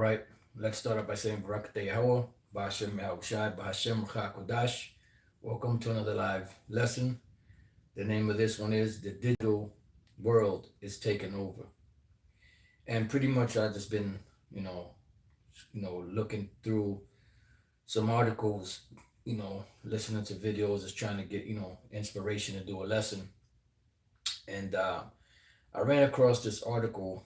right, let's start out by saying Barakateh Yahweh, Ba'ashem Yahushai, Ba'ashem Kodash. Welcome to another live lesson. The name of this one is The Digital World is Taking Over. And pretty much I've just been, you know, looking through some articles, listening to videos, just trying to get, inspiration to do a lesson. And I ran across this article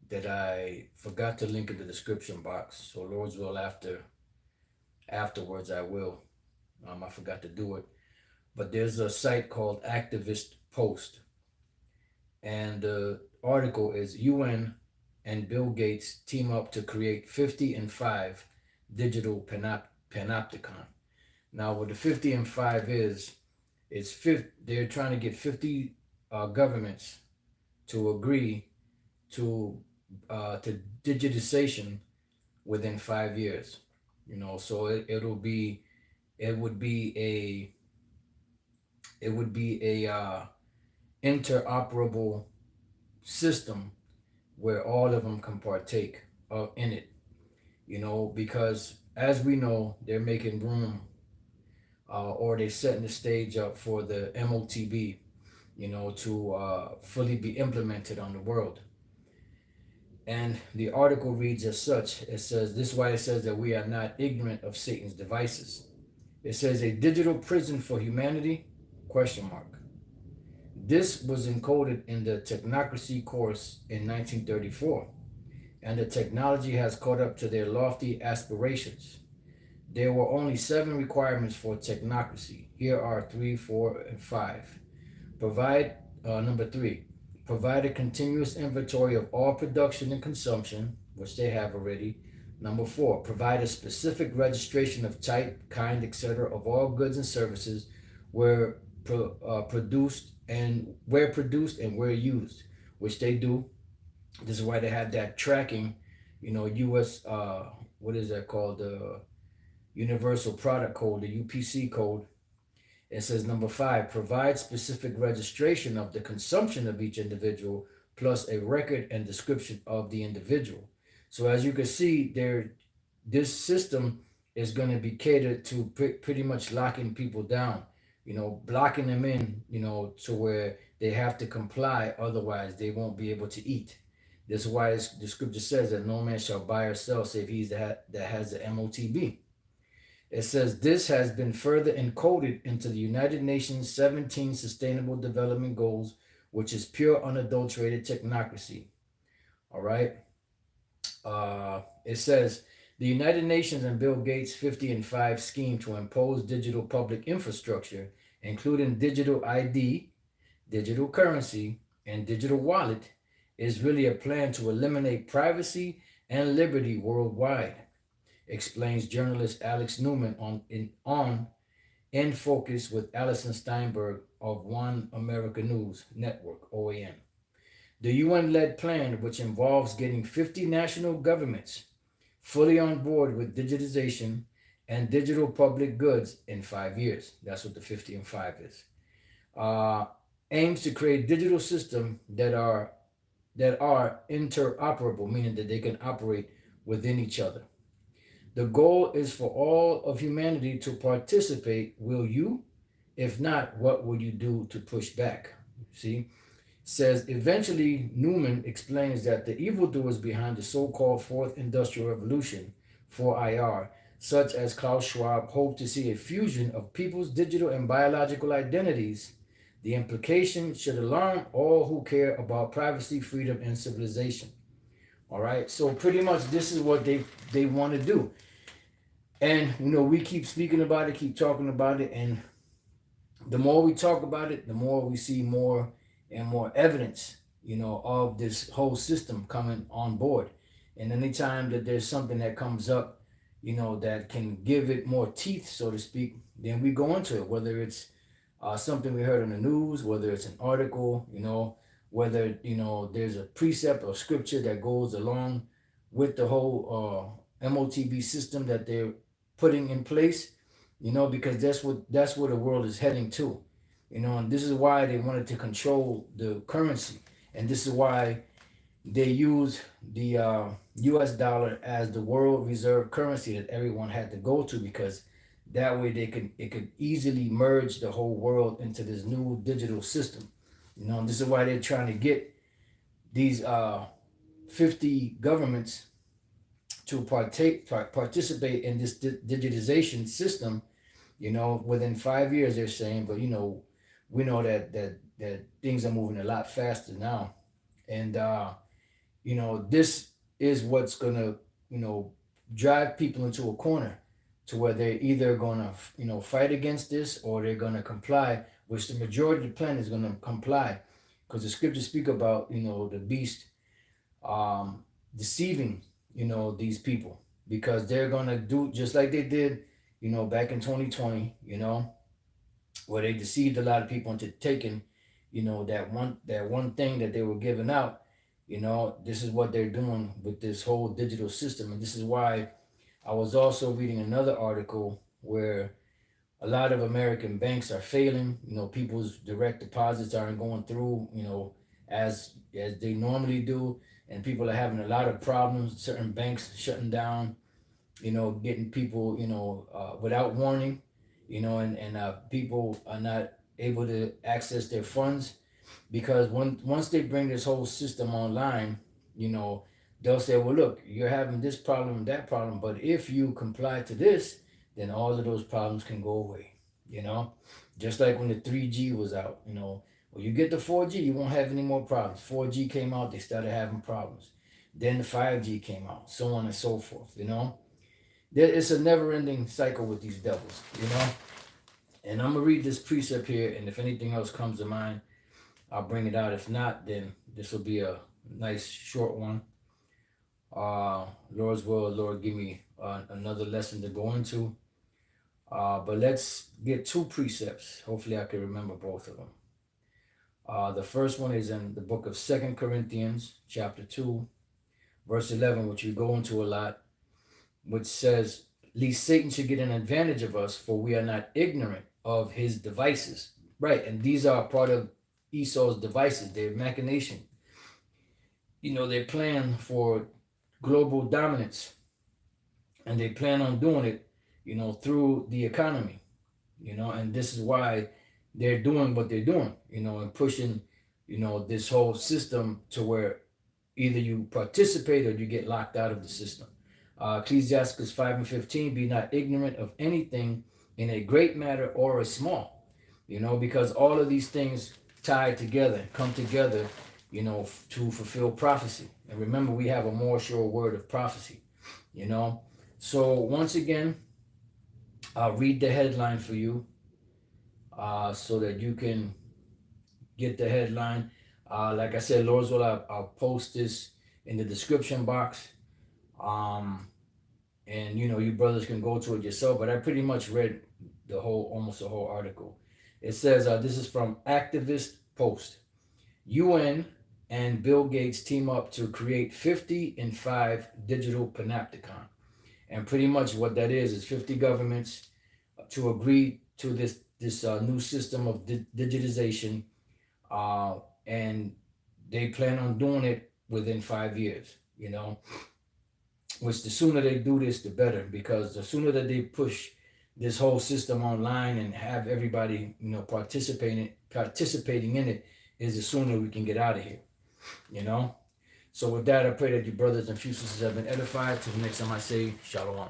that I forgot to link in the description box. So Lord's will afterwards I will. I forgot to do it. But there's a site called Activist Post. And the article is UN and Bill Gates team up to create 50 and 5 digital panopticon. Now what the 50 and 5 is they're trying to get 50 governments to agree to digitization within 5 years. So it would be a interoperable system where all of them can partake in it. Because as we know, they're making room, or they're setting the stage up for the MOTB, to fully be implemented on the world. And the article reads as such. It says, this is why it says that we are not ignorant of Satan's devices. It says a digital prison for humanity, question mark. This was encoded in the technocracy course in 1934, and the technology has caught up to their lofty aspirations. There were only 7 requirements for technocracy. Here are 3, 4, and 5. Number 3, provide a continuous inventory of all production and consumption, which they have already. Number 4, provide a specific registration of type, kind, etc. of all goods and services where produced and where used, which they do. This is why they have that tracking, U.S. What is that called? The Universal Product Code, the UPC code. It says number 5, provide specific registration of the consumption of each individual, plus a record and description of the individual. So as you can see, this system is going to be catered to pretty much locking people down, blocking them in, to where they have to comply, otherwise they won't be able to eat. This is why the scripture says that no man shall buy or sell save he that has the MOTB. It says this has been further encoded into the United Nations 17 Sustainable Development Goals, which is pure unadulterated technocracy. All right. It says the United Nations and Bill Gates 50 and 5 scheme to impose digital public infrastructure, including digital ID, digital currency, and digital wallet, is really a plan to eliminate privacy and liberty worldwide, explains journalist Alex Newman on In Focus with Alison Steinberg of One America News Network, OAN. The UN-led plan, which involves getting 50 national governments fully on board with digitization and digital public goods in 5 years. That's what the 50 and 5 is. Aims to create digital systems that are interoperable, meaning that they can operate within each other. The goal is for all of humanity to participate. Will you? If not, what will you do to push back? See? Says eventually, Newman explains that the evildoers behind the so-called Fourth Industrial Revolution, 4IR, such as Klaus Schwab, hope to see a fusion of people's digital and biological identities. The implication should alarm all who care about privacy, freedom, and civilization. All right, so pretty much this is what they want to do. And, we keep speaking about it, keep talking about it. And the more we talk about it, the more we see more and more evidence, of this whole system coming on board. And anytime that there's something that comes up, that can give it more teeth, so to speak, then we go into it, whether it's something we heard on the news, whether it's an article, whether, there's a precept or scripture that goes along with the whole MOTB system that they're putting in place, because that's where the world is heading to, and this is why they wanted to control the currency, and this is why, they use the US dollar as the world reserve currency that everyone had to go to, because that way it could easily merge the whole world into this new digital system. You know, and this is why they're trying to get these 50 governments to participate in this digitization system. You know, within 5 years they're saying, but you know, we know that things are moving a lot faster now, and you know, this is what's gonna, you know, drive people into a corner to where they're either gonna, you know, fight against this or they're gonna comply, which the majority of the planet is gonna comply, because the scriptures speak about, you know, the beast deceiving, you know, these people, because they're gonna do just like they did, you know, back in 2020, you know, where they deceived a lot of people into taking, you know, that one thing that they were giving out. You know, this is what they're doing with this whole digital system, and this is why I was also reading another article where a lot of American banks are failing. You know, people's direct deposits aren't going through, you know, as they normally do, and people are having a lot of problems. Certain banks shutting down, you know, getting people, you know, without warning, you know, and people are not able to access their funds, because once they bring this whole system online, you know, they'll say, well, look, you're having this problem and that problem, but if you comply to this, then all of those problems can go away. You know, just like when the 3G was out, you know, when you get the 4G, you won't have any more problems. 4G came out, they started having problems. Then the 5G came out, so on and so forth. You know, it's a never-ending cycle with these devils. You know, and I'm gonna read this precept here, and if anything else comes to mind, I'll bring it out. If not, then this will be a nice short one. Lord's will, Lord, give me another lesson to go into. But let's get two precepts. Hopefully, I can remember both of them. The first one is in the book of 2 Corinthians, chapter 2, verse 11, which we go into a lot, which says, "Lest Satan should get an advantage of us, for we are not ignorant of his devices." Right, and these are part of Esau's devices, their machination. You know, they plan for global dominance, and they plan on doing it, you know, through the economy, you know, and this is why they're doing what they're doing, you know, and pushing, you know, this whole system to where either you participate or you get locked out of the system. Ecclesiastes 5:15, be not ignorant of anything in a great matter or a small, you know, because all of these things tie together, come together, you know, to fulfill prophecy. And remember, we have a more sure word of prophecy, you know. So once again, I'll read the headline for you so that you can get the headline. Like I said, Lord's will, I'll post this in the description box. And you know, you brothers can go to it yourself, but I pretty much read almost the whole article. It says, this is from Activist Post. UN and Bill Gates team up to create 50 in 5 digital panopticon. And pretty much what that is 50 governments to agree to this new system of digitization, and they plan on doing it within 5 years. You know, which the sooner they do this, the better, because the sooner that they push this whole system online and have everybody, you know, participating in it, is the sooner we can get out of here. You know. So with that, I pray that your brothers and sisters have been edified. Till the next time I say, Shalom.